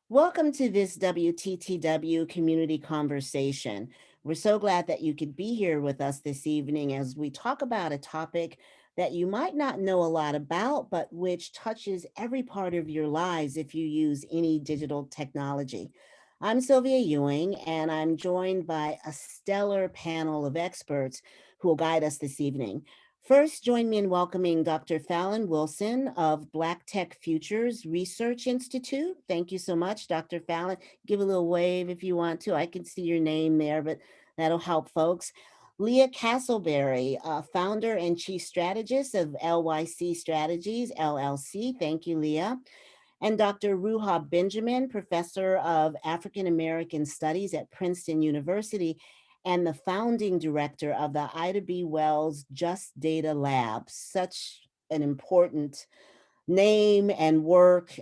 Welcome to this WTTW community conversation. We're so glad that you could be here with us this evening as we talk about a topic that you might not know a lot about, but which touches every part of your lives if you use any digital technology. I'm Sylvia Ewing, and I'm joined by a stellar panel of experts who will guide us this evening. First, join me in welcoming Dr. Fallon Wilson of Black Tech Futures Research Institute. Thank you so much, Dr. Fallon. Give a little wave if you want to. I can see your name there, but that'll help folks. Leah Castleberry, founder and chief strategist of LYC Strategies, LLC. Thank you, Leah. And Dr. Ruha Benjamin, professor of African American Studies at Princeton University and the founding director of the Ida B. Wells Just Data Lab. Such an important name and work,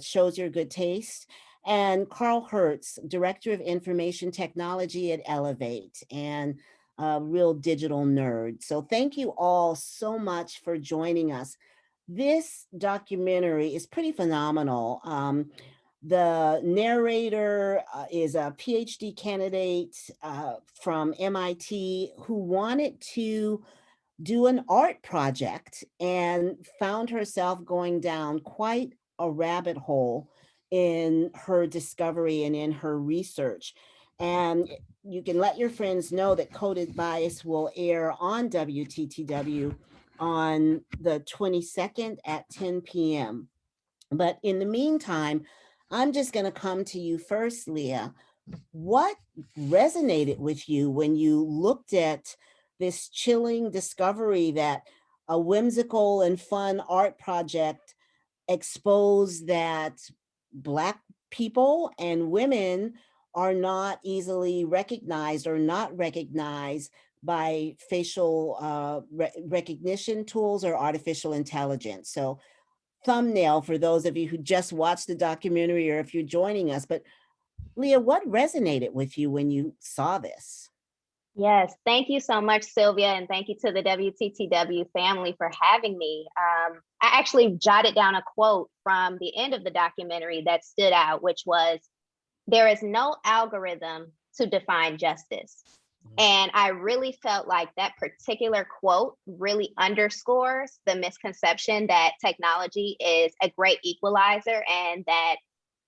shows your good taste. And Carl Hertz, director of information technology at Elevate and a real digital nerd. So thank you all so much for joining us. This documentary is pretty phenomenal. The narrator is a Ph.D. candidate from MIT who wanted to do an art project and found herself going down quite a rabbit hole in her discovery and in her research. And you can let your friends know that Coded Bias will air on WTTW on the 22nd at 10 p.m. But in the meantime, I'm just going to come to you first, Leah. What resonated with you when you looked at this chilling discovery that a whimsical and fun art project exposed that Black people and women are not easily recognized or not recognized by facial recognition tools or artificial intelligence? So thumbnail for those of you who just watched the documentary or if you're joining us, but Leah, what resonated with you when you saw this? Yes, thank you so much, Sylvia, and thank you to the WTTW family for having me. I actually jotted down a quote from the end of the documentary that stood out, which was, "There is no algorithm to define justice." And I really felt like that particular quote really underscores the misconception that technology is a great equalizer and that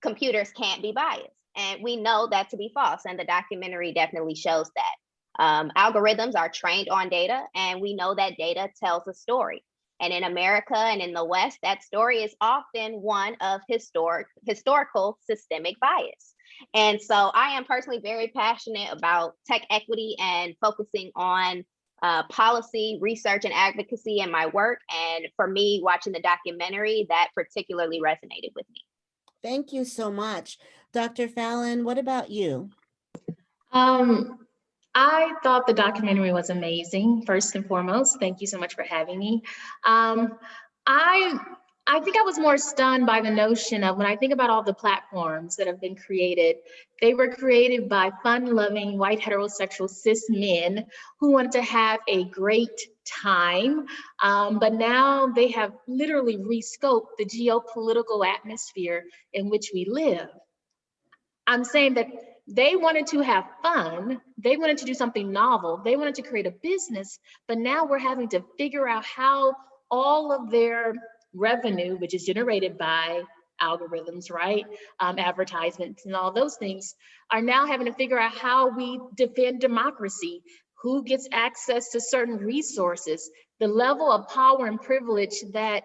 computers can't be biased. And we know that to be false, and the documentary definitely shows that. Algorithms are trained on data, and we know that data tells a story. And in America and in the West, that story is often one of historical systemic bias. And so I am personally very passionate about tech equity and focusing on policy, research, and advocacy in my work. And for me, watching the documentary, that particularly resonated with me. Thank you so much. Dr. Fallon, what about you? I thought the documentary was amazing, first and foremost. Thank you so much for having me. I think I was more stunned by the notion of, when I think about all the platforms that have been created, they were created by fun-loving white heterosexual cis men who wanted to have a great time, but now they have literally rescoped the geopolitical atmosphere in which we live. I'm saying that they wanted to have fun. They wanted to do something novel. They wanted to create a business, but now we're having to figure out how all of their revenue, which is generated by algorithms, right? Advertisements and all those things, are now having to figure out how we defend democracy, who gets access to certain resources, the level of power and privilege that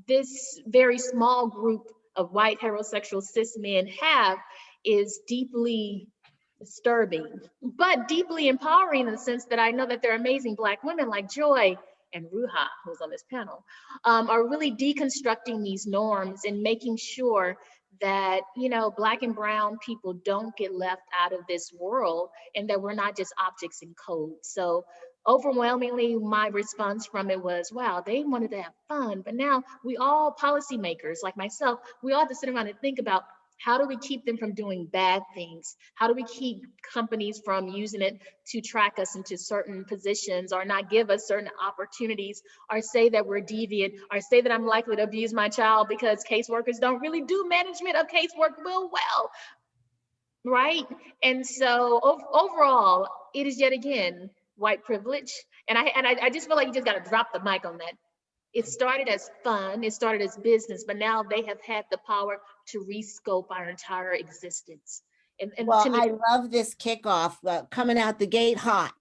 this very small group of white heterosexual cis men have is deeply disturbing, but deeply empowering in the sense that I know that there are amazing Black women like Joy and Ruha, who's on this panel, are really deconstructing these norms and making sure that, you know, Black and brown people don't get left out of this world and that we're not just objects in code. So overwhelmingly, my response from it was, wow, they wanted to have fun, but now we all policymakers like myself, we all have to sit around and think about How do we keep them from doing bad things? How do we keep companies from using it to track us into certain positions or not give us certain opportunities or say that we're deviant or say that I'm likely to abuse my child because caseworkers don't really do management of casework well, right? And so overall, it is yet again white privilege. And I just feel like you just got to drop the mic on that. It started as fun, it started as business, but now they have had the power to rescope our entire existence. And Well, to me, I love this kickoff coming out the gate hot,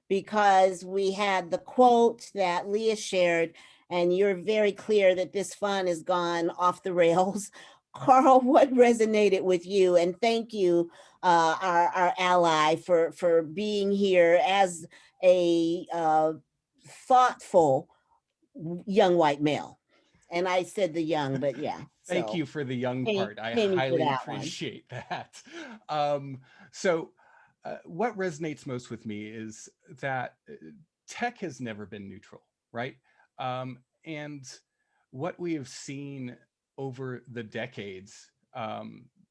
because we had the quote that Leah shared, and you're very clear that this fun has gone off the rails. Carl, what resonated with you? And thank you, our ally, for being here as a thoughtful young white male. And I said the young, but yeah. Thank So you for the young part. I pay me for highly that one. appreciate that. What resonates most with me is that tech has never been neutral, right? And what we have seen over the decades,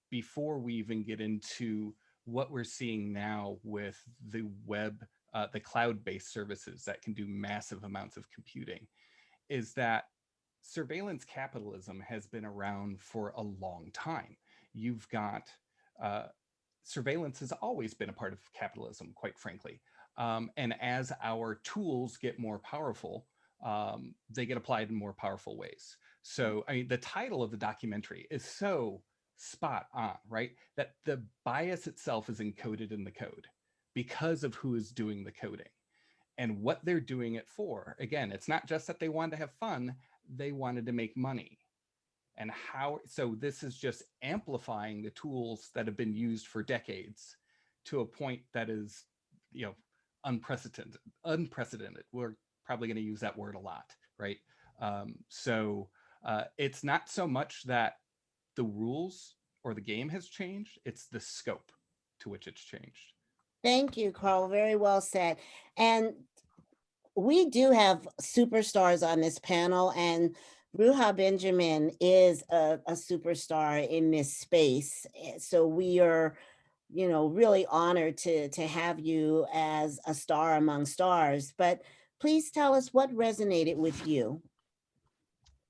before we even get into what we're seeing now with the web, the cloud-based services that can do massive amounts of computing, is that surveillance capitalism has been around for a long time. You've got surveillance has always been a part of capitalism, quite frankly. And as our tools get more powerful, they get applied in more powerful ways. So, I mean, the title of the documentary is so spot on, right? That the bias itself is encoded in the code because of who is doing the coding and what they're doing it for. Again, it's not just that they wanted to have fun, they wanted to make money. And how, so this is just amplifying the tools that have been used for decades to a point that is, you know, unprecedented. We're probably going to use that word a lot, right? It's not so much that the rules or the game has changed, it's the scope to which it's changed. Thank you, Carl. Very well said. And we do have superstars on this panel, and Ruha Benjamin is a superstar in this space. So we are, really honored to have you as a star among stars. But please tell us what resonated with you.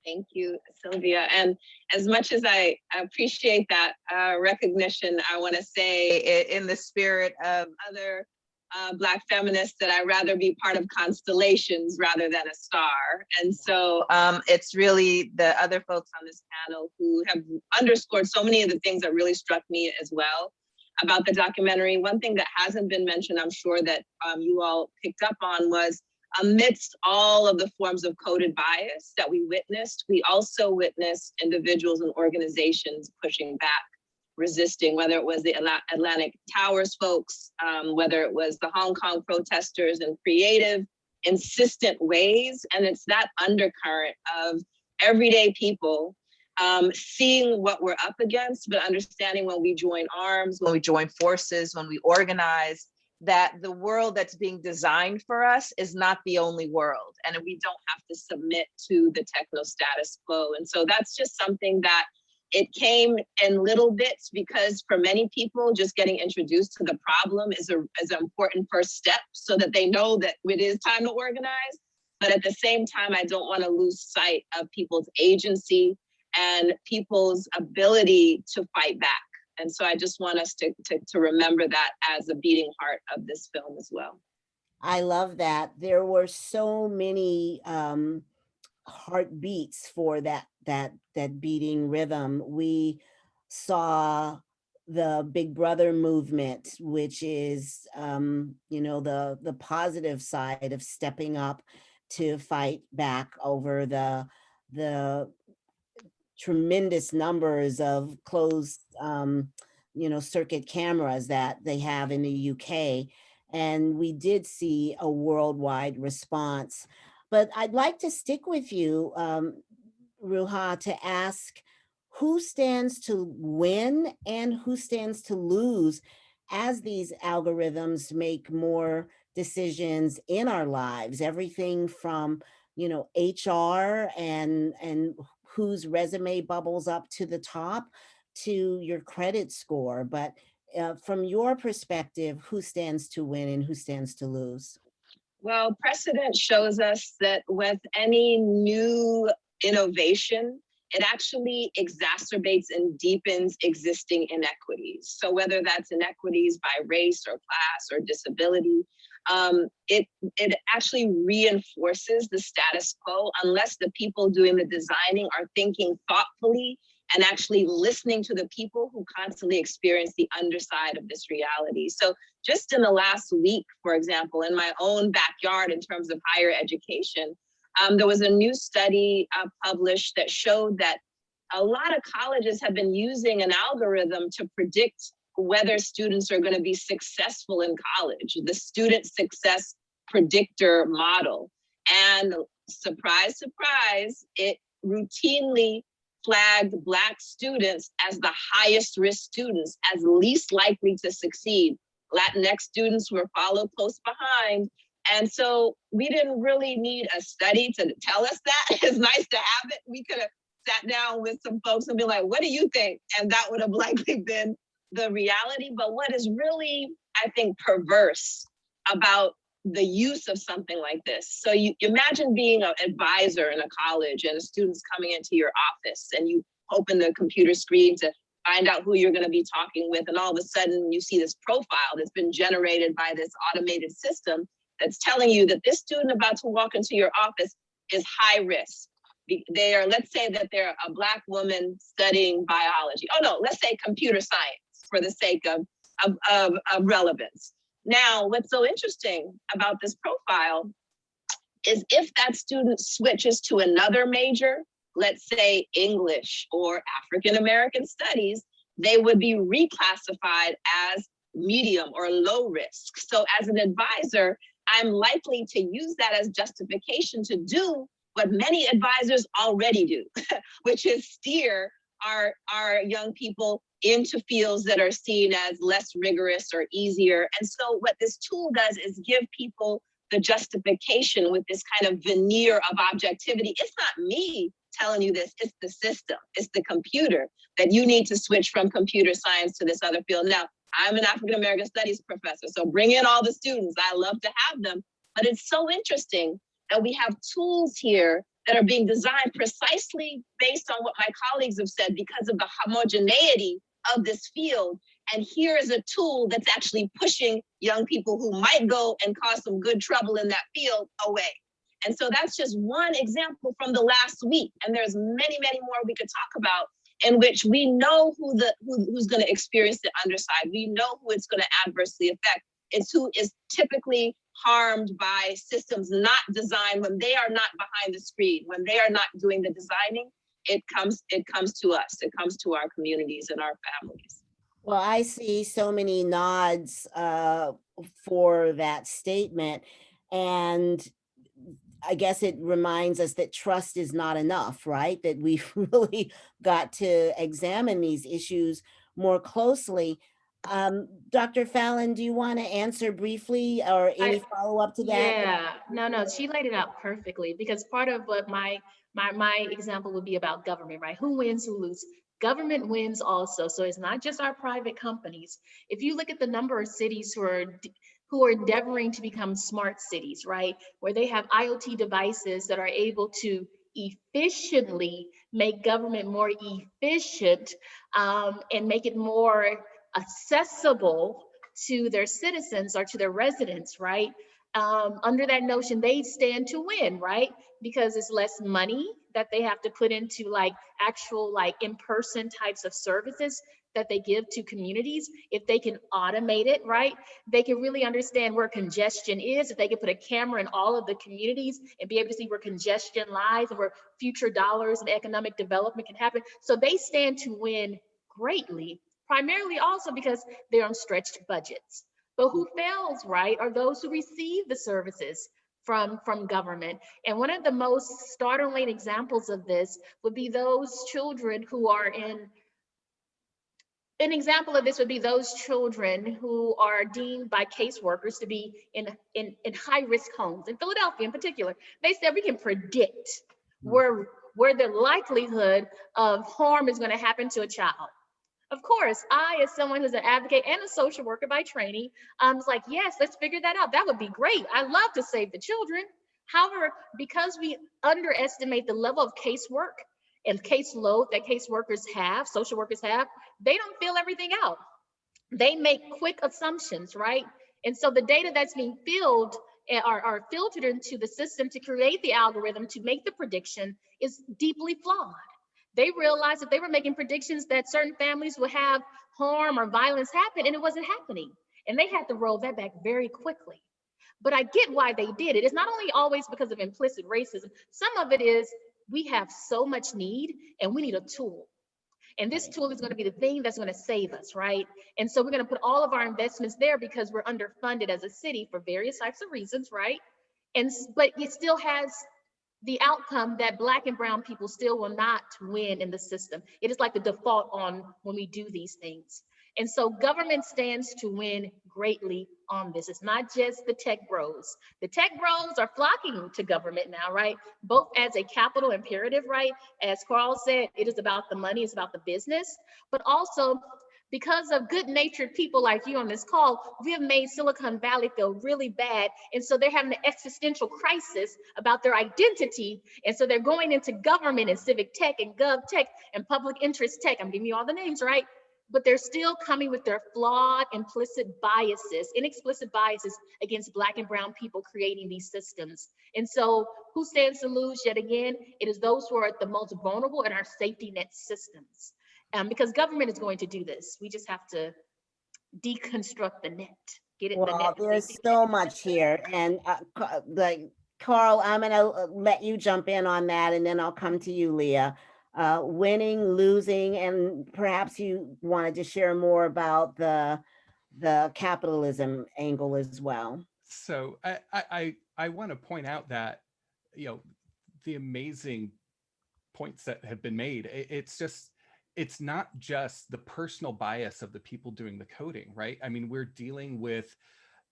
Thank you, Sylvia. And as much as I appreciate that recognition, I want to say in the spirit of other Black feminists that I'd rather be part of constellations rather than a star. And so it's really the other folks on this panel who have underscored so many of the things that really struck me as well about the documentary. One thing that hasn't been mentioned, I'm sure that you all picked up on, was amidst all of the forms of coded bias that we witnessed, we also witnessed individuals and organizations pushing back, resisting, whether it was the Atlantic Towers folks, whether it was the Hong Kong protesters, in creative, insistent ways. And it's that undercurrent of everyday people seeing what we're up against, but understanding when we join arms, when we join forces, when we organize, that the world that's being designed for us is not the only world, and we don't have to submit to the techno status quo. And so that's just something that it came in little bits, because for many people, just getting introduced to the problem is an important first step so that they know that it is time to organize. But at the same time, I don't want to lose sight of people's agency and people's ability to fight back. And so I just want us to remember that as a beating heart of this film as well. I love that. There were so many heartbeats for that beating rhythm. We saw the Big Brother movement, which is the positive side of stepping up to fight back over the tremendous numbers of closed circuit cameras that they have in the UK. And we did see a worldwide response. But I'd like to stick with you, Ruha, to ask who stands to win and who stands to lose as these algorithms make more decisions in our lives, everything from HR and whose resume bubbles up to the top, to your credit score. But from your perspective, who stands to win and who stands to lose? Well, precedent shows us that with any new innovation, it actually exacerbates and deepens existing inequities. So whether that's inequities by race or class or disability, it actually reinforces the status quo unless the people doing the designing are thinking thoughtfully and actually listening to the people who constantly experience the underside of this reality. So just in the last week, for example, in my own backyard in terms of higher education, there was a new study published that showed that a lot of colleges have been using an algorithm to predict whether students are going to be successful in college, the student success predictor model. And surprise, surprise, it routinely flagged Black students as the highest risk students, as least likely to succeed. Latinx students were followed close behind. And so we didn't really need a study to tell us that. It's nice to have it. We could have sat down with some folks and be like, what do you think? And that would have likely been the reality. But what is really, I think, perverse about the use of something like this. So you imagine being an advisor in a college and a student's coming into your office and you open the computer screen to find out who you're going to be talking with. And all of a sudden you see this profile that's been generated by this automated system that's telling you that this student about to walk into your office is high risk. They are, let's say that they're a Black woman studying biology. Oh no, let's say computer science for the sake of relevance. Now, what's so interesting about this profile is if that student switches to another major, let's say English or African American studies, they would be reclassified as medium or low risk. So as an advisor, I'm likely to use that as justification to do what many advisors already do, which is steer our young people into fields that are seen as less rigorous or easier. And so what this tool does is give people the justification with this kind of veneer of objectivity. It's not me telling you this, it's the system, it's the computer that you need to switch from computer science to this other field. Now, I'm an African American Studies professor, so bring in all the students. I love to have them, but it's so interesting that we have tools here that are being designed precisely based on what my colleagues have said because of the homogeneity of this field. And here is a tool that's actually pushing young people who might go and cause some good trouble in that field away. And so that's just one example from the last week. And there's many, many more we could talk about in which we know who's going to experience the underside. We know who it's going to adversely affect. It's who is typically harmed by systems not designed when they are not behind the screen, when they are not doing the designing. It comes to us. It comes to our communities and our families. Well, I see so many nods for that statement. And I guess it reminds us that trust is not enough, right? That we've really got to examine these issues more closely. Dr. Fallon, do you want to answer briefly or any follow-up to that? Yeah, no, she laid it out perfectly because part of what my example would be about government, right? Who wins, who loses? Government wins also. So it's not just our private companies. If you look at the number of cities who are endeavoring to become smart cities, right? Where they have IoT devices that are able to efficiently make government more efficient and make it more accessible to their citizens or to their residents, right? Under that notion, they stand to win, right? Because it's less money that they have to put into like actual like in-person types of services that they give to communities. If they can automate it, right? They can really understand where congestion is. If they can put a camera in all of the communities and be able to see where congestion lies and where future dollars and economic development can happen. So they stand to win greatly, primarily also because they're on stretched budgets. But who fails, right, are those who receive the services from government. And one of the most startling examples of this would be those children who are an example of this would be those children who are deemed by caseworkers to be in high-risk homes. In Philadelphia in particular, they said we can predict where the likelihood of harm is going to happen to a child. Of course, I, as someone who's an advocate and a social worker by training, was like, yes, let's figure that out. That would be great. I love to save the children. However, because we underestimate the level of casework and caseload that caseworkers have, social workers have, they don't fill everything out. They make quick assumptions, right? And so the data that's being filled are filtered into the system to create the algorithm to make the prediction is deeply flawed. They realized that they were making predictions that certain families would have harm or violence happen, and it wasn't happening. And they had to roll that back very quickly. But I get why they did it. It's not only always because of implicit racism. Some of it is we have so much need and we need a tool. And this tool is going to be the thing that's going to save us, right? And so we're going to put all of our investments there because we're underfunded as a city for various types of reasons, right? But it still has the outcome that Black and brown people still will not win in the system. It is like the default on when we do these things. And so government stands to win greatly on this. It's not just the tech bros. The tech bros are flocking to government now, right? Both as a capital imperative, right? As Carl said, it is about the money, it's about the business, but also because of good-natured people like you on this call, we have made Silicon Valley feel really bad. And so they're having an existential crisis about their identity. And so they're going into government and civic tech and gov tech and public interest tech. I'm giving you all the names, right? But they're still coming with their flawed implicit biases, inexplicit biases against Black and brown people creating these systems. And so who stands to lose yet again? It is those who are the most vulnerable in our safety net systems. Because government is going to do this. We just have to deconstruct the net. Get it? Well, the net. there's so much here. And Carl, I'm going to let you jump in on that, and then I'll come to you, Leah. Winning, losing, and perhaps you wanted to share more about the capitalism angle as well. So I want to point out that, the amazing points that have been made. It's not just the personal bias of the people doing the coding, right? I mean, we're dealing with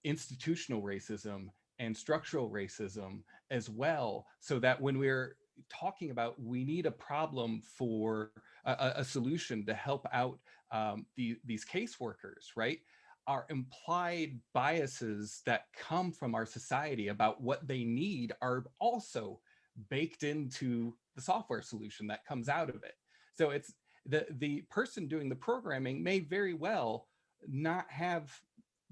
institutional racism and structural racism as well, so that when we're talking about we need a problem for a solution to help out these caseworkers, right? Our implied biases that come from our society about what they need are also baked into the software solution that comes out of it. So it's the person doing the programming may very well not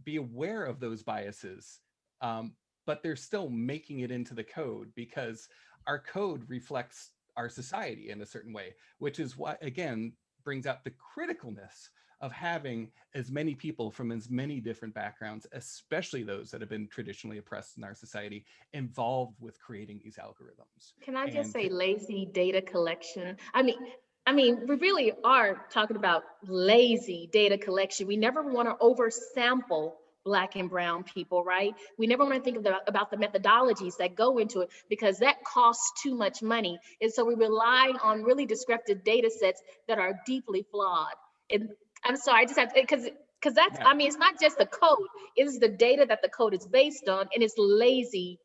be aware of those biases, but they're still making it into the code because our code reflects our society in a certain way, which is what, again, brings out the criticalness of having as many people from as many different backgrounds, especially those that have been traditionally oppressed in our society, involved with creating these algorithms. Can I just say lazy data collection? I mean, we really are talking about lazy data collection. We never want to oversample Black and brown people, right? We never want to think about the methodologies that go into it because that costs too much money. And so we rely on really descriptive data sets that are deeply flawed. And I'm sorry, I just have to, because that's, I mean, it's not just the code, it's the data that the code is based on, and it's lazy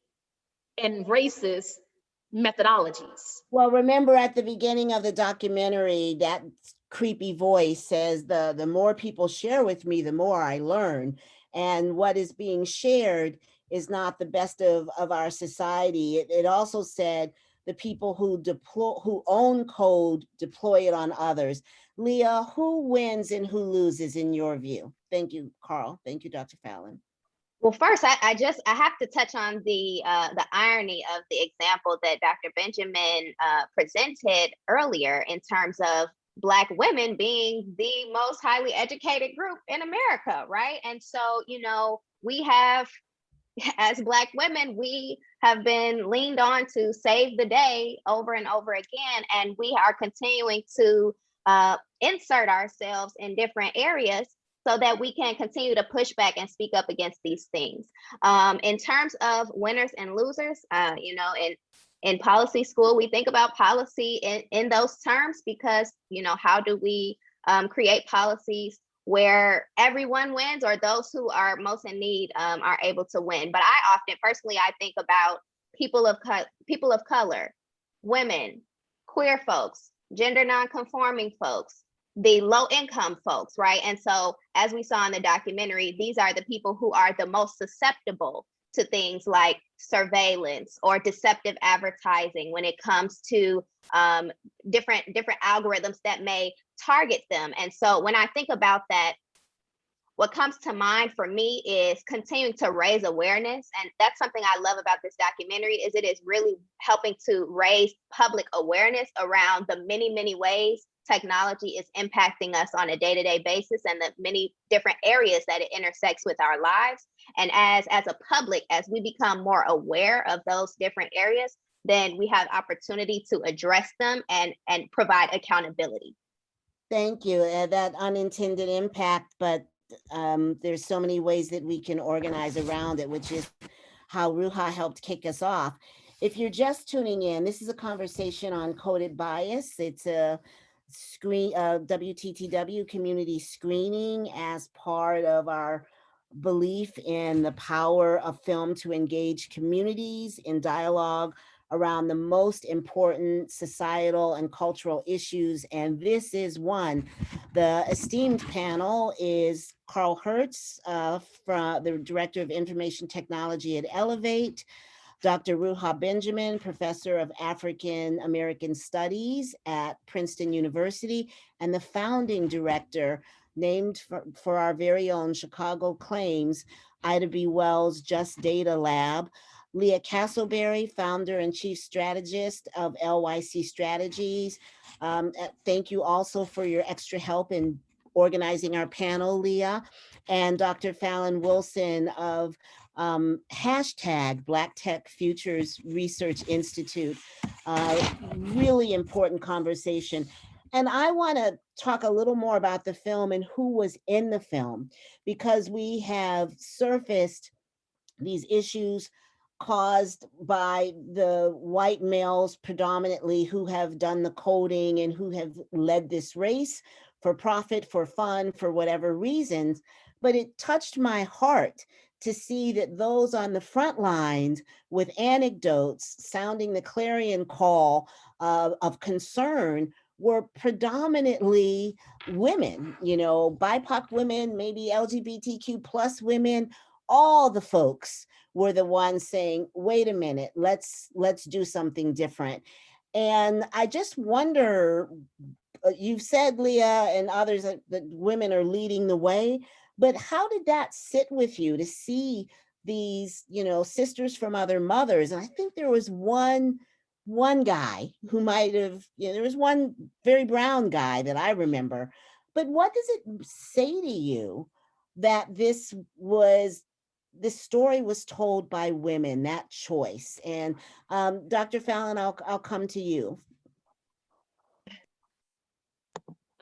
and racist methodologies. Well, remember at the beginning of the documentary, that creepy voice says, the more people share with me, the more I learn. And what is being shared is not the best of our society. It also said the people who own code deploy it on others. Leah, who wins and who loses in your view? Thank you, Carl. Thank you, Dr. Fallon. Well, first, I have to touch on the irony of the example that Dr. Benjamin presented earlier in terms of Black women being the most highly educated group in America, right? And so, we have, as Black women, we have been leaned on to save the day over and over again, and we are continuing to insert ourselves in different areas so that we can continue to push back and speak up against these things. In terms of winners and losers, in policy school, we think about policy in those terms because, how do we create policies where everyone wins or those who are most in need are able to win? But I often, personally, I think about people of color, women, queer folks, gender non-conforming folks, the low income folks, right? And so as we saw in the documentary, these are the people who are the most susceptible to things like surveillance or deceptive advertising when it comes to different algorithms that may target them. And so when I think about that, what comes to mind for me is continuing to raise awareness. And that's something I love about this documentary, is it is really helping to raise public awareness around the many, many ways technology is impacting us on a day-to-day basis, and the many different areas that it intersects with our lives. And as a public, as we become more aware of those different areas, then we have opportunity to address them and provide accountability. Thank you. That unintended impact, but there's so many ways that we can organize around it, which is how Ruha helped kick us off. If you're just tuning in, this is a conversation on coded bias. It's a WTTW community screening as part of our belief in the power of film to engage communities in dialogue around the most important societal and cultural issues. And this is one. The esteemed panel is Carl Hertz, from the Director of Information Technology at Elevate, Dr. Ruha Benjamin, Professor of African American Studies at Princeton University, and the founding director, named for our very own Chicago Claims, Ida B. Wells Just Data Lab, Leah Castleberry, founder and chief strategist of LYC Strategies. Thank you also for your extra help in organizing our panel, Leah. And Dr. Fallon Wilson of hashtag Black Tech Futures Research Institute. Really important conversation. And I want to talk a little more about the film and who was in the film, because we have surfaced these issues caused by the white males predominantly who have done the coding and who have led this race for profit, for fun, for whatever reasons. But it touched my heart to see that those on the front lines with anecdotes sounding the clarion call of concern were predominantly women, BIPOC women, maybe LGBTQ plus women. All the folks were the ones saying, wait a minute, let's do something different. And I just wonder, you've said, Leah, and others, that women are leading the way, but how did that sit with you to see these, sisters from other mothers? And I think there was one guy who might have, there was one very brown guy that I remember. But what does it say to you that this story was told by women, that choice? And Dr. Fallon, I'll come to you.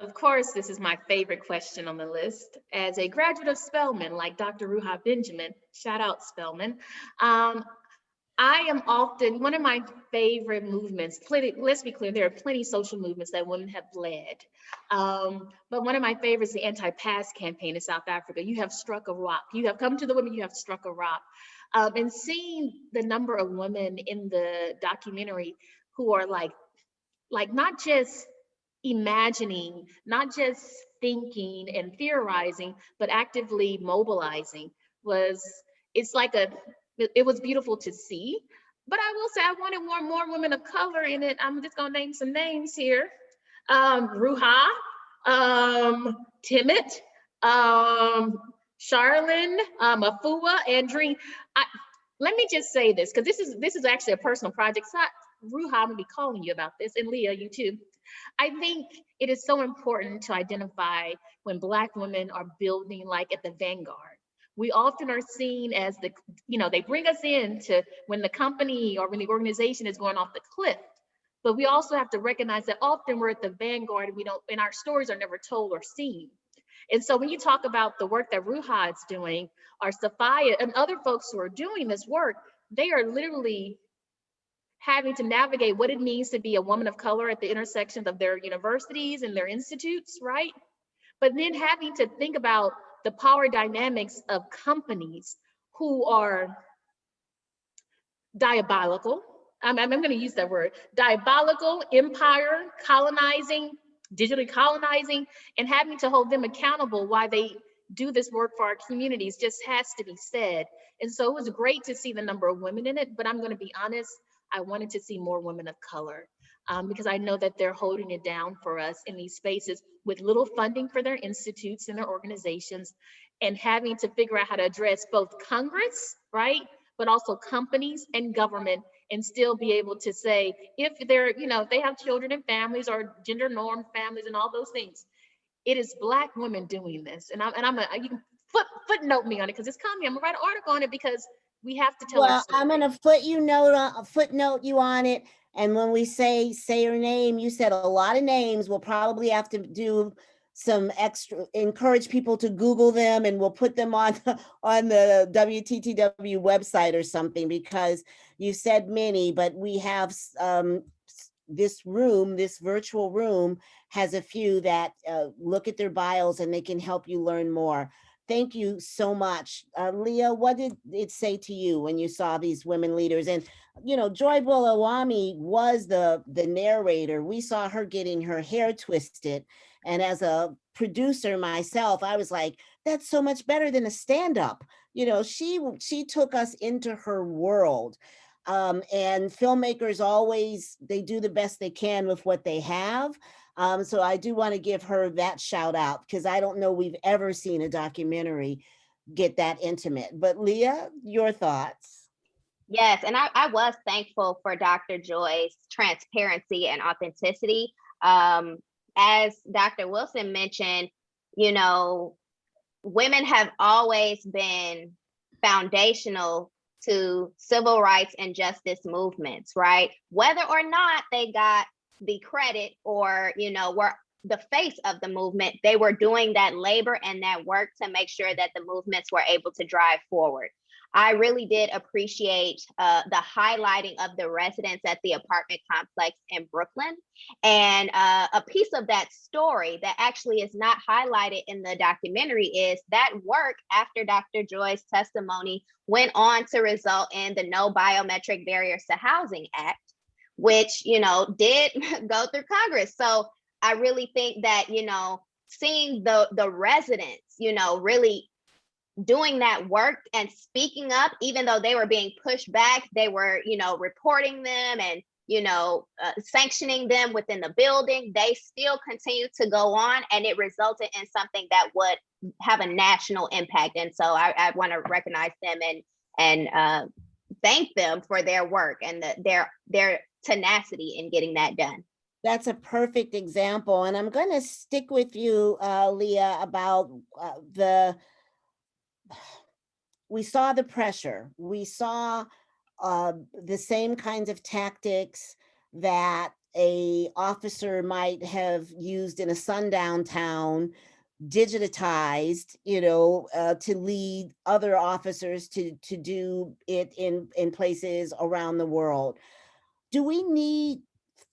Of course, this is my favorite question on the list. As a graduate of Spelman, like Dr. Ruha Benjamin, shout out Spelman, I am often, one of my favorite movements, let's be clear, there are plenty of social movements that women have led. But one of my favorites, the anti-pass campaign in South Africa. You have struck a rock. You have come to the women, you have struck a rock. And seeing the number of women in the documentary who are like not just imagining, not just thinking and theorizing, but actively mobilizing it was beautiful to see. But I will say I wanted more women of color in it. I'm just gonna name some names here. Ruha, Timit, Charlene, Afua, Andreen. Let me just say this, because this is actually a personal project. So Ruha, I'm gonna be calling you about this, and Leah, you too. I think it is so important to identify when Black women are building like at the vanguard. We often are seen as they bring us in to when the company or when the organization is going off the cliff. But we also have to recognize that often we're at the vanguard and our stories are never told or seen. And so when you talk about the work that Ruha is doing, or Sophia and other folks who are doing this work, they are literally having to navigate what it means to be a woman of color at the intersections of their universities and their institutes, right? But then having to think about the power dynamics of companies who are diabolical. I'm going to use that word, diabolical, empire, colonizing, digitally colonizing, and having to hold them accountable while they do this work for our communities just has to be said. And so it was great to see the number of women in it, but I'm going to be honest, I wanted to see more women of color, because I know that they're holding it down for us in these spaces with little funding for their institutes and their organizations, and having to figure out how to address both Congress, right, but also companies and government, and still be able to say, if they're, if they have children and families or gender norm families and all those things, it is Black women doing this. And you can footnote me on it, because it's coming. I'm gonna write an article on it, because we have to tell our Well, story. I'm gonna footnote you on it. And when we say her name, you said a lot of names. We'll probably have to do some extra, encourage people to Google them, and we'll put them on the WTTW website or something, because you said many, but we have this virtual room has a few that look at their bios and they can help you learn more. Thank you so much. Leah, what did it say to you when you saw these women leaders? And, Joy Bulawami was the narrator. We saw her getting her hair twisted. And as a producer myself, I was like, that's so much better than a stand-up. She took us into her world. And filmmakers they do the best they can with what they have. So I do want to give her that shout out, because I don't know we've ever seen a documentary get that intimate. But Leah, your thoughts? Yes, and I was thankful for Dr. Joy's transparency and authenticity. As Dr. Wilson mentioned, women have always been foundational to civil rights and justice movements, right? Whether or not they got the credit or, were the face of the movement, they were doing that labor and that work to make sure that the movements were able to drive forward. I really did appreciate the highlighting of the residents at the apartment complex in Brooklyn. And a piece of that story that actually is not highlighted in the documentary is that work after Dr. Joy's testimony went on to result in the No Biometric Barriers to Housing Act, which, did go through Congress. So I really think that, seeing the residents, really doing that work and speaking up, even though they were being pushed back, they were, reporting them and, sanctioning them within the building. They still continued to go on, and it resulted in something that would have a national impact. And so I want to recognize them and thank them for their work and their tenacity in getting that done. That's a perfect example. And I'm going to stick with you, Leah, about we saw the pressure. We saw the same kinds of tactics that a officer might have used in a sundown town, digitized, to lead other officers to do it in places around the world. Do we need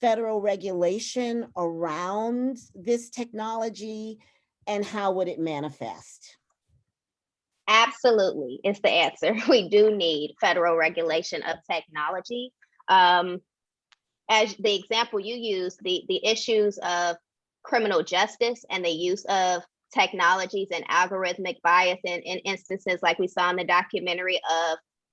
federal regulation around this technology, and how would it manifest? Absolutely, is the answer. We do need federal regulation of technology. As the example you used, the issues of criminal justice and the use of technologies and algorithmic bias in instances like we saw in the documentary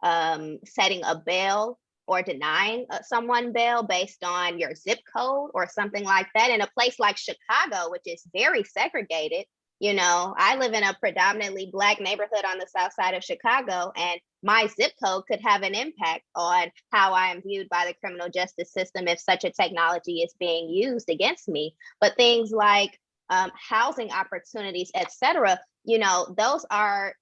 of setting a bail or denying someone bail based on your zip code or something like that. In a place like Chicago, which is very segregated, I live in a predominantly Black neighborhood on the south side of Chicago, and my zip code could have an impact on how I am viewed by the criminal justice system if such a technology is being used against me. But things like housing opportunities, et cetera, those are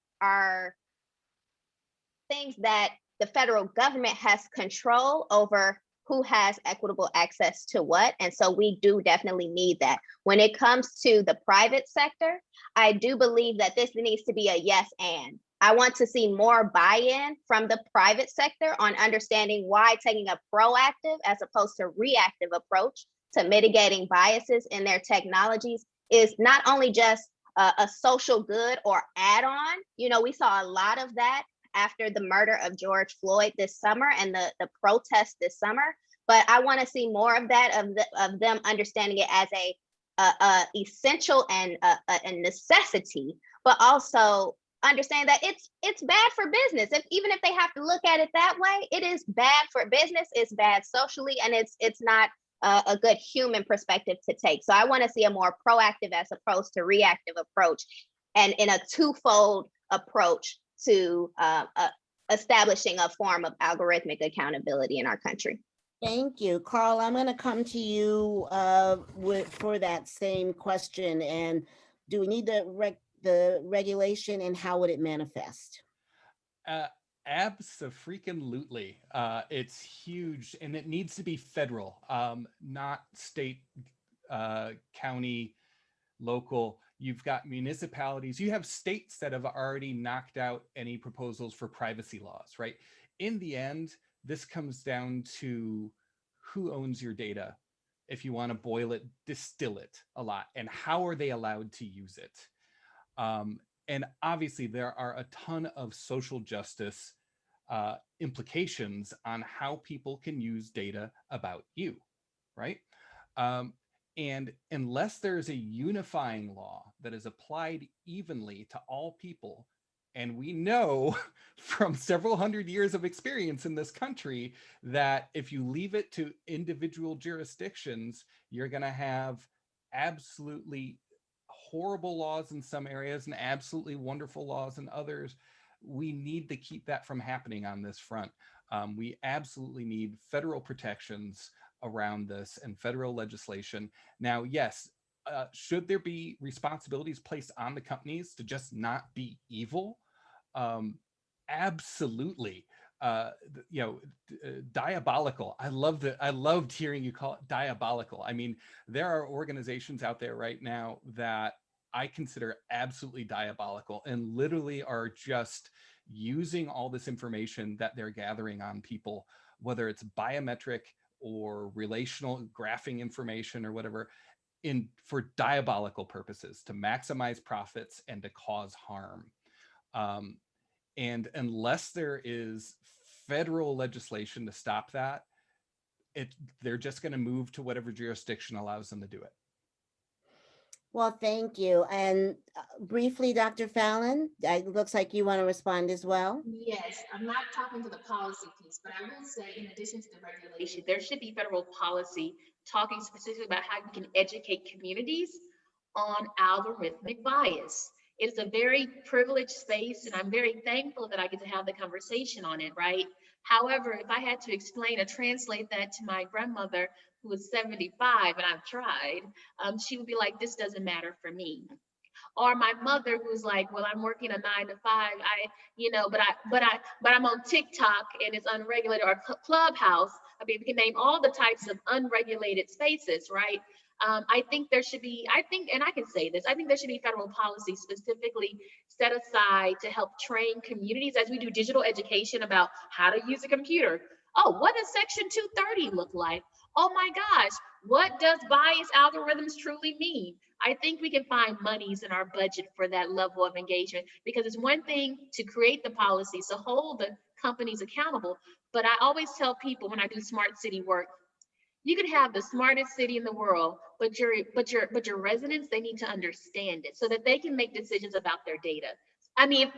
things that the federal government has control over who has equitable access to what. And so we do definitely need that. When it comes to the private sector, I do believe that this needs to be a yes and. I want to see more buy-in from the private sector on understanding why taking a proactive as opposed to reactive approach to mitigating biases in their technologies is not only just a social good or add-on. We saw a lot of that after the murder of George Floyd this summer and the protests this summer. But I want to see more of that, of them understanding it as essential and a necessity, but also understand that it's bad for business. Even if they have to look at it that way, it is bad for business, it's bad socially, and it's not a good human perspective to take. So I want to see a more proactive as opposed to reactive approach, and in a twofold approach to establishing a form of algorithmic accountability in our country. Thank you. Carl, I'm going to come to you for that same question. And do we need the regulation, and how would it manifest? Abso-freaking-lutely. It's huge, and it needs to be federal, not state, county, local. You've got municipalities. You have states that have already knocked out any proposals for privacy laws, right? In the end, this comes down to who owns your data. If you want to boil it, distill it a lot, and how are they allowed to use it? And obviously, there are a ton of social justice implications on how people can use data about you, right? And unless there's a unifying law that is applied evenly to all people, and we know from several hundred years of experience in this country that if you leave it to individual jurisdictions, you're going to have absolutely horrible laws in some areas and absolutely wonderful laws in others. We need to keep that from happening on this front. We absolutely need federal protections around this and federal legislation. Now, yes, should there be responsibilities placed on the companies to just not be evil? Absolutely. Diabolical. I loved hearing you call it diabolical. I mean, there are organizations out there right now that I consider absolutely diabolical and literally are just using all this information that they're gathering on people, whether it's biometric or relational graphing information or whatever, for diabolical purposes, to maximize profits and to cause harm. And unless there is federal legislation to stop that, they're just going to move to whatever jurisdiction allows them to do it. Well, thank you. And briefly, Dr. Fallon, it looks like you want to respond as well. Yes, I'm not talking to the policy piece, but I will say, in addition to the regulation, there should be federal policy talking specifically about how you can educate communities on algorithmic bias. It's a very privileged space, and I'm very thankful that I get to have the conversation on it, right? However, if I had to explain or translate that to my grandmother, who was 75, and I've tried, she would be like, this doesn't matter for me. Or my mother, who's like, well, I'm working a 9 to 5, but I'm on TikTok and it's unregulated, or Clubhouse. I mean, we can name all the types of unregulated spaces, right? I think there should be, and I can say this, I think there should be federal policy specifically set aside to help train communities as we do digital education about how to use a computer. Oh, what does Section 230 look like? Oh my gosh, what does bias algorithms truly mean? I think we can find monies in our budget for that level of engagement, because it's one thing to create the policies, to hold the companies accountable. But I always tell people when I do smart city work, you can have the smartest city in the world, but your residents, they need to understand it so that they can make decisions about their data. I mean,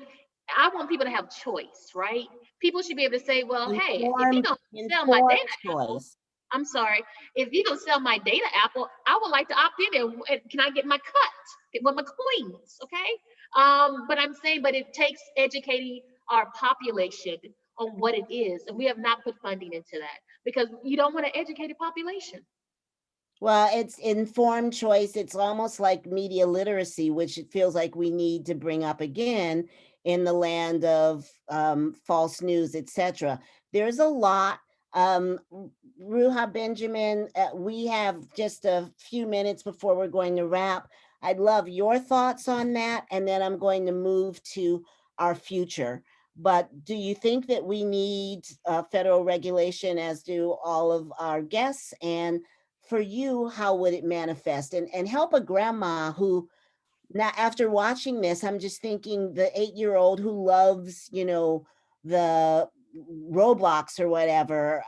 I want people to have choice, right? People should be able to say, well, hey, if you're gonna sell my data apple, I'm sorry, if you're gonna sell my data apple, I would like to opt in, and can I get my cut with my coins, okay? But I'm saying, but it takes educating our population on what it is, and we have not put funding into that, because you don't want to educate a population. Well, it's informed choice. It's almost like media literacy, which it feels like we need to bring up again in the land of false news, etc. There's a lot. Ruha Benjamin, we have just a few minutes before we're going to wrap. I'd love your thoughts on that, and then I'm going to move to our future. But do you think that we need federal regulation, as do all of our guests? And for you, how would it manifest? And help a grandma who, now after watching this, I'm just thinking the 8-year-old who loves, the Roblox or whatever,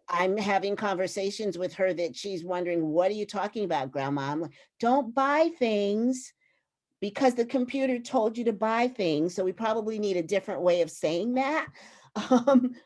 I'm having conversations with her that she's wondering, what are you talking about, Grandma? I'm like, don't buy things because the computer told you to buy things. So we probably need a different way of saying that.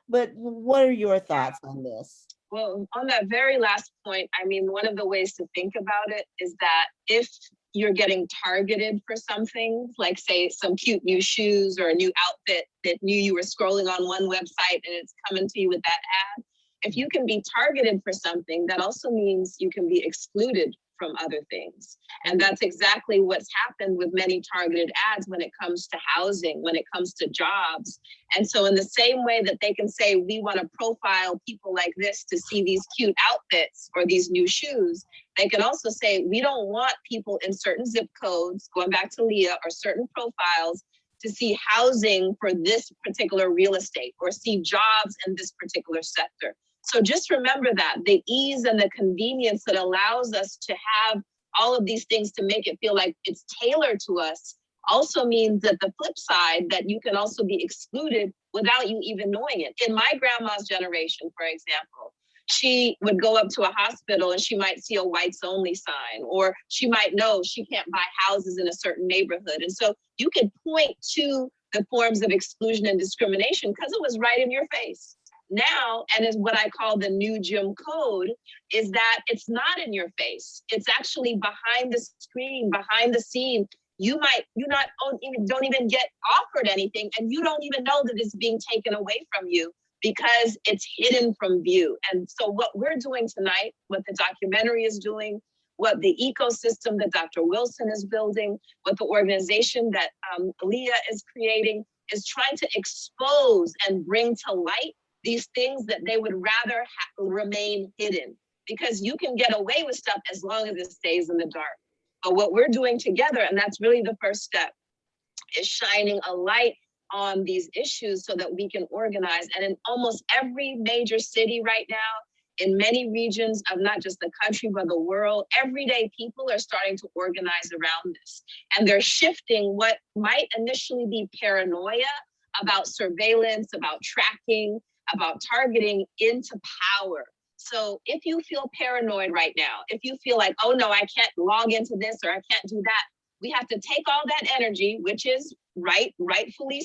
But what are your thoughts on this? Well, on that very last point, I mean, one of the ways to think about it is that if you're getting targeted for something, like say some cute new shoes or a new outfit that you were scrolling on one website and it's coming to you with that ad, if you can be targeted for something, that also means you can be excluded from other things. And that's exactly what's happened with many targeted ads when it comes to housing, when it comes to jobs. And so in the same way that they can say, we want to profile people like this to see these cute outfits or these new shoes, they can also say, we don't want people in certain zip codes, going back to Leah, or certain profiles to see housing for this particular real estate or see jobs in this particular sector. So just remember that the ease and the convenience that allows us to have all of these things to make it feel like it's tailored to us also means that the flip side, that you can also be excluded without you even knowing it. In my grandma's generation, for example, she would go up to a hospital and she might see a whites only sign, or she might know she can't buy houses in a certain neighborhood. And so you could point to the forms of exclusion and discrimination because it was right in your face. Now, and is what I call the new Jim Code, is that it's not in your face. It's actually behind the screen, behind the scene. You don't even get offered anything, and you don't even know that it's being taken away from you because it's hidden from view. And so what we're doing tonight, what the documentary is doing, what the ecosystem that Dr. Wilson is building, what the organization that Leah is creating, is trying to expose and bring to light these things that they would rather remain hidden, because you can get away with stuff as long as it stays in the dark. But what we're doing together, and that's really the first step, is shining a light on these issues so that we can organize. And in almost every major city right now, in many regions of not just the country, but the world, everyday people are starting to organize around this. And they're shifting what might initially be paranoia about surveillance, about tracking, about targeting, into power. So if you feel paranoid right now, if you feel like, oh no, I can't log into this or I can't do that, we have to take all that energy, which is rightfully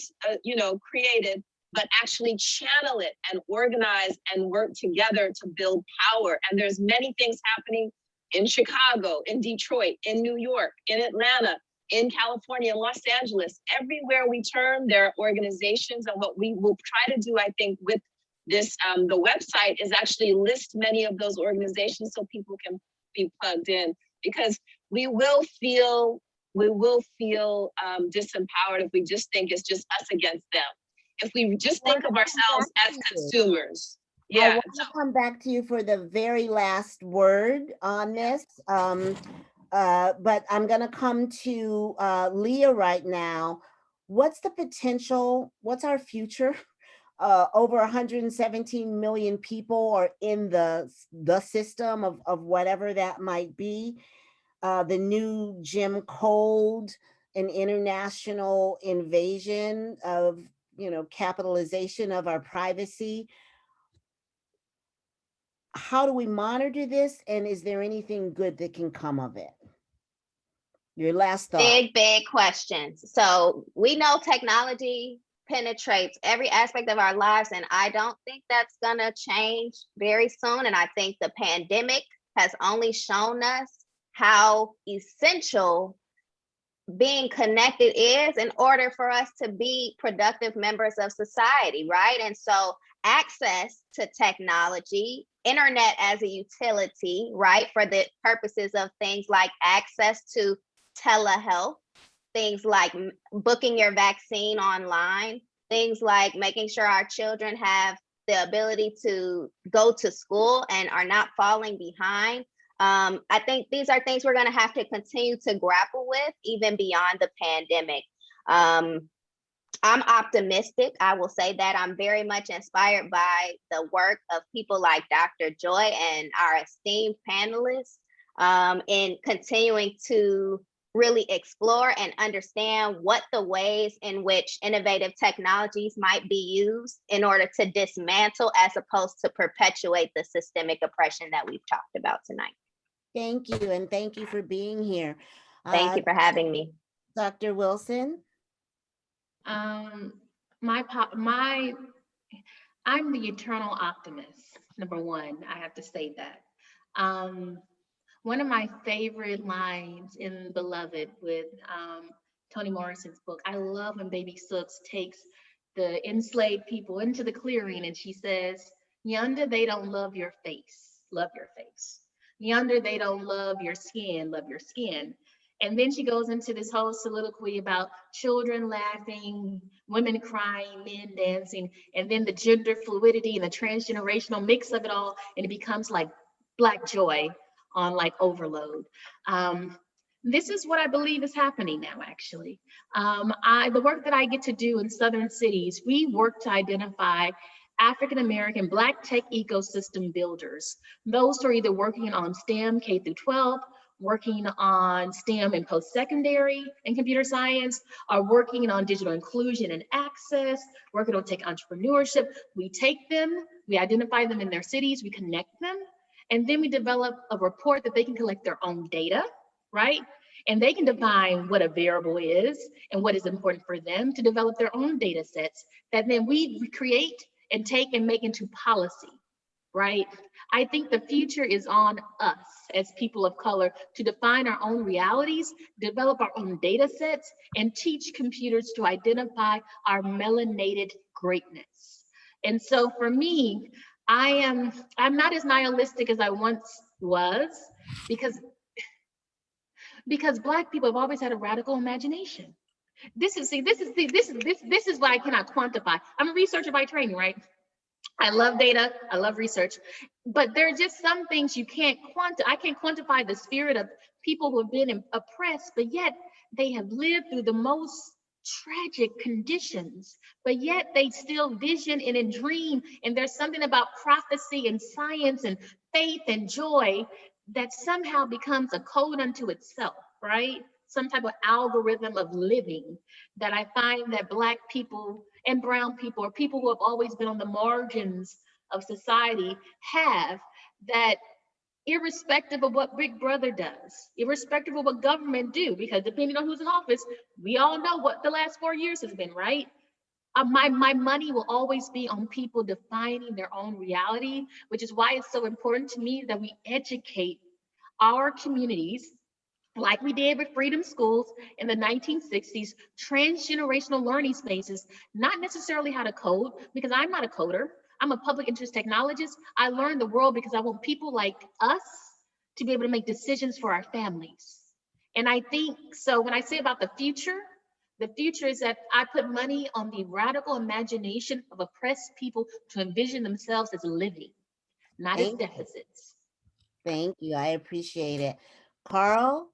created, but actually channel it and organize and work together to build power. And there's many things happening in Chicago, in Detroit, in New York, in Atlanta, in California, in Los Angeles. Everywhere we turn, there are organizations, and what we will try to do, I think, with this, the website, is actually list many of those organizations so people can be plugged in, because we will feel disempowered if we just think it's just us against them. If we just think of ourselves as consumers. Yeah. I want to come back to you for the very last word on this. But I'm going to come to Leah right now. What's the potential? What's our future? Over 117 million people are in the system of whatever that might be. The new Jim Code, an international invasion of, capitalization of our privacy. How do we monitor this? And is there anything good that can come of it? Your last thought. Big questions. So we know technology penetrates every aspect of our lives, and I don't think that's gonna change very soon. And I think the pandemic has only shown us how essential being connected is in order for us to be productive members of society, right? And so access to technology, internet as a utility, right, for the purposes of things like access to telehealth, things like booking your vaccine online, things like making sure our children have the ability to go to school and are not falling behind. I think these are things we're going to have to continue to grapple with even beyond the pandemic. I'm optimistic. I will say that I'm very much inspired by the work of people like Dr. Joy and our esteemed panelists in continuing to really explore and understand what the ways in which innovative technologies might be used in order to dismantle as opposed to perpetuate the systemic oppression that we've talked about tonight. Thank you, and thank you for being here. Thank you for having me. Dr. Wilson? I'm the eternal optimist. Number one, I have to say that. One of my favorite lines in Beloved with Toni Morrison's book, I love when Baby Sooks takes the enslaved people into the clearing and she says, yonder they don't love your face, love your face. Yonder they don't love your skin, love your skin. And then she goes into this whole soliloquy about children laughing, women crying, men dancing, and then the gender fluidity and the transgenerational mix of it all, and it becomes like Black joy on like overload. This is what I believe is happening now, actually. The work that I get to do in Southern cities, we work to identify African-American Black tech ecosystem builders. Those who are either working on STEM K through 12, working on STEM and post-secondary and computer science, are working on digital inclusion and access, working on tech entrepreneurship. We take them, we identify them in their cities, we connect them, and then we develop a report that they can collect their own data, right? And they can define what a variable is and what is important for them to develop their own data sets that then we create and take and make into policy, right? I think the future is on us as people of color to define our own realities, develop our own data sets, and teach computers to identify our melanated greatness. And so for me, I'm not as nihilistic as I once was, because Black people have always had a radical imagination. This is what I cannot quantify. I'm a researcher by training, right? I love data, I love research, but there are just some things you can't I can't quantify the spirit of people who have been oppressed, but yet they have lived through the most tragic conditions, but yet they still vision and dream. And there's something about prophecy and science and faith and joy that somehow becomes a code unto itself, right? Some type of algorithm of living that I find that Black people and brown people, or people who have always been on the margins of society, have, that irrespective of what Big Brother does, irrespective of what government do, because depending on who's in office, we all know what the last 4 years has been, right? My money will always be on people defining their own reality, which is why it's so important to me that we educate our communities like we did with Freedom Schools in the 1960s, transgenerational learning spaces, not necessarily how to code, because I'm not a coder. I'm a public interest technologist. I learned the world because I want people like us to be able to make decisions for our families. And I think, so when I say about the future is that I put money on the radical imagination of oppressed people to envision themselves as living, not as deficits. Thank you, I appreciate it. Carl,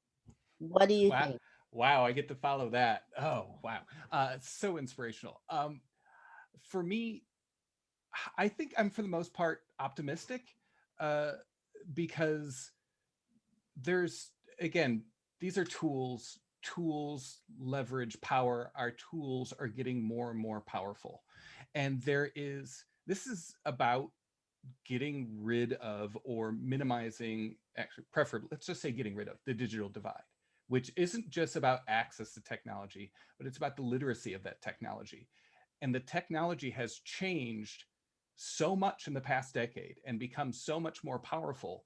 what do you think? Wow, I get to follow that. Oh, wow. So inspirational. For me, I think I'm for the most part optimistic because there's, again, these are tools. Tools leverage power. Our tools are getting more and more powerful. And this is about getting rid of or minimizing, actually preferably, let's just say getting rid of the digital divide, which isn't just about access to technology, but it's about the literacy of that technology. And the technology has changed so much in the past decade and become so much more powerful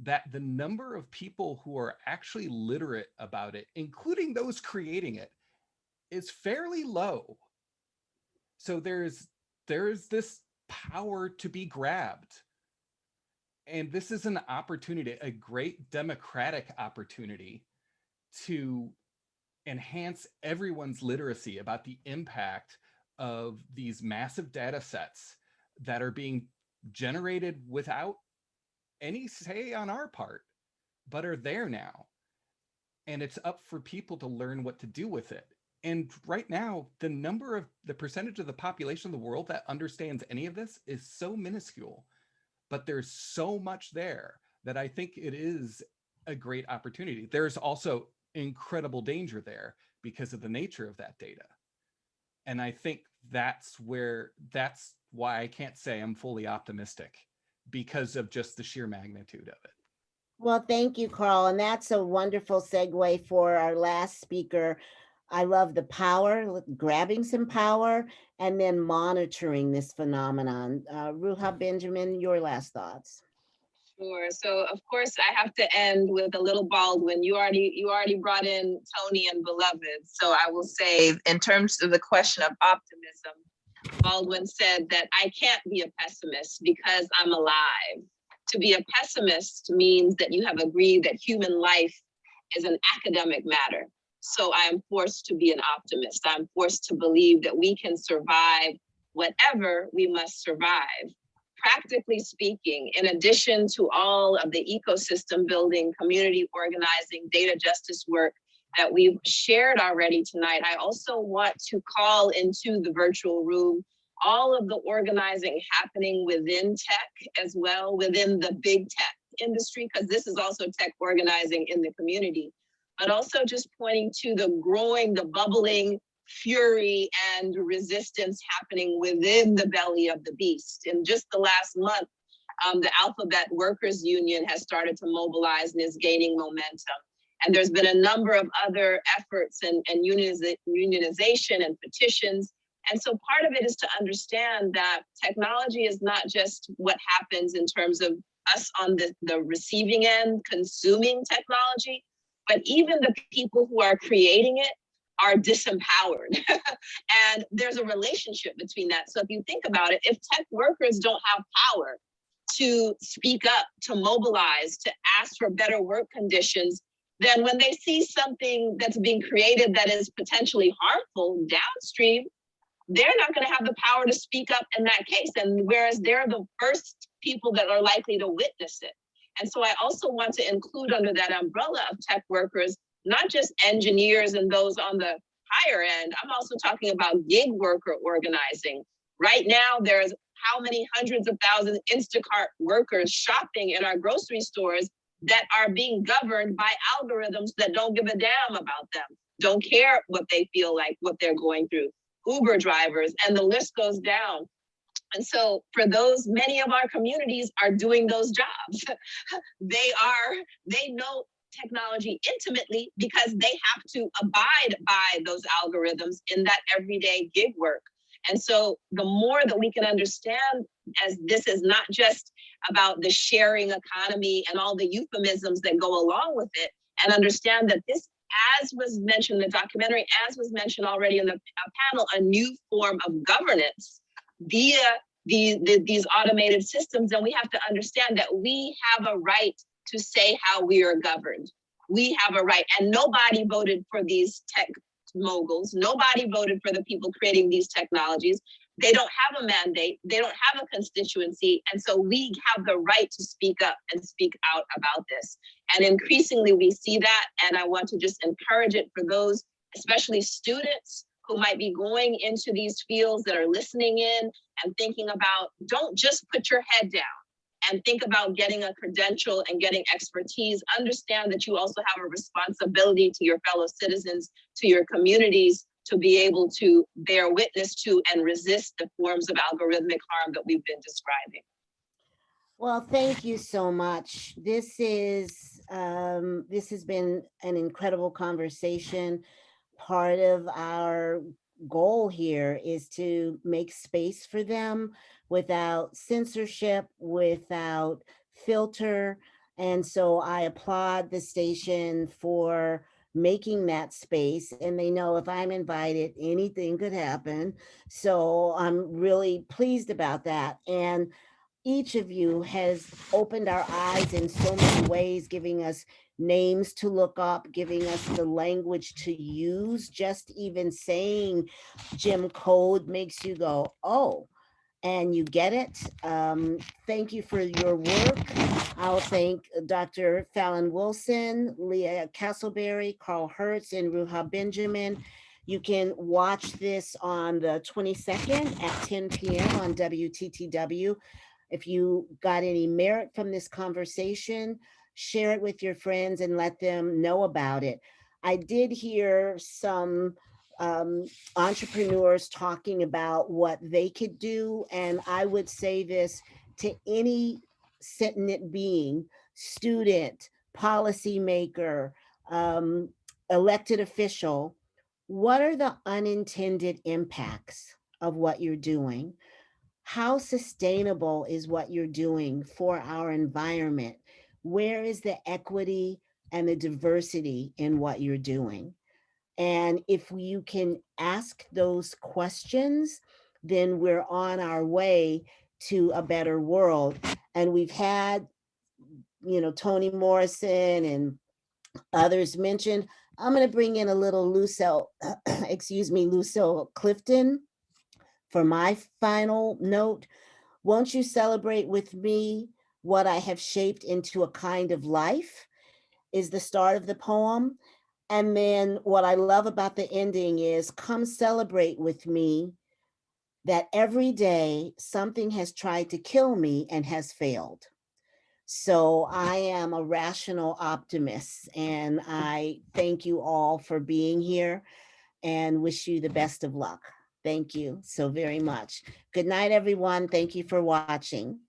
that the number of people who are actually literate about it, including those creating it, is fairly low. So there's this power to be grabbed. And this is an opportunity, a great democratic opportunity to enhance everyone's literacy about the impact of these massive data sets that are being generated without any say on our part, but are there now. And it's up for people to learn what to do with it. And right now, the percentage of the population of the world that understands any of this is so minuscule, but there's so much there that I think it is a great opportunity. There's also incredible danger there because of the nature of that data. And I think that's why I can't say I'm fully optimistic, because of just the sheer magnitude of it. Well, thank you, Carl. And that's a wonderful segue for our last speaker. I love the power, grabbing some power, and then monitoring this phenomenon. Ruha Benjamin, your last thoughts. Sure. So of course I have to end with a little Baldwin. You already brought in Tony and Beloved. So I will say, in terms of the question of optimism, Baldwin said that I can't be a pessimist because I'm alive. To be a pessimist means that you have agreed that human life is an academic matter. So I am forced to be an optimist. I'm forced to believe that we can survive whatever we must survive. Practically speaking, in addition to all of the ecosystem building, community organizing, data justice work that we've shared already tonight, I also want to call into the virtual room all of the organizing happening within tech as well, within the big tech industry, because this is also tech organizing in the community, but also just pointing to the growing, the bubbling fury and resistance happening within the belly of the beast. In just the last month, the Alphabet Workers Union has started to mobilize and is gaining momentum. And there's been a number of other efforts and unionization and petitions. And so part of it is to understand that technology is not just what happens in terms of us on the receiving end, consuming technology, but even the people who are creating it are disempowered. And there's a relationship between that. So if you think about it, if tech workers don't have power to speak up, to mobilize, to ask for better work conditions, then when they see something that's being created that is potentially harmful downstream, they're not going to have the power to speak up in that case. And whereas they're the first people that are likely to witness it. And so I also want to include under that umbrella of tech workers, not just engineers and those on the higher end. I'm also talking about gig worker organizing. Right now, there's how many hundreds of thousands Instacart workers shopping in our grocery stores that are being governed by algorithms that don't give a damn about them, don't care what they feel like, what they're going through. Uber drivers, and the list goes down. And so for those, many of our communities are doing those jobs. They know technology intimately because they have to abide by those algorithms in that everyday gig work. And so the more that we can understand, as this is not just about the sharing economy and all the euphemisms that go along with it, and understand that this, as was mentioned in the documentary, as was mentioned already in the panel, a new form of governance via these automated systems, then we have to understand that we have a right to say how we are governed. We have a right, and nobody voted for these tech moguls. Nobody voted for the people creating these technologies. They don't have a mandate. They don't have a constituency. And so we have the right to speak up and speak out about this. And increasingly we see that. And I want to just encourage it for those, especially students who might be going into these fields that are listening in and thinking about, don't just put your head down and think about getting a credential and getting expertise. Understand that you also have a responsibility to your fellow citizens, to your communities, to be able to bear witness to and resist the forms of algorithmic harm that we've been describing. Well, thank you so much. This has been an incredible conversation. Part of our goal here is to make space for them without censorship, without filter. And so I applaud the station for making that space, and they know if I'm invited, anything could happen. So I'm really pleased about that. And each of you has opened our eyes in so many ways, giving us names to look up, giving us the language to use. Just even saying Jim Code makes you go, oh, and you get it. Thank you for your work. I'll thank Dr. Fallon Wilson, Leah Castleberry, Carl Hertz, and Ruha Benjamin. You can watch this on the 22nd at 10 p.m. on WTTW. If you got any merit from this conversation, share it with your friends and let them know about it. I did hear some entrepreneurs talking about what they could do. And I would say this to any sentient being, student, policymaker, um, elected official. What are the unintended impacts of what you're doing? How sustainable is what you're doing for our environment? Where is the equity and the diversity in what you're doing? And if you can ask those questions, then we're on our way to a better world. And we've had, Toni Morrison and others mentioned. I'm going to bring in a little Lucille, Lucille Clifton for my final note. Won't you celebrate with me what I have shaped into a kind of life? Is the start of the poem. And then what I love about the ending is come celebrate with me that every day something has tried to kill me and has failed. So I am a rational optimist, and I thank you all for being here and wish you the best of luck. Thank you so very much. Good night, everyone. Thank you for watching.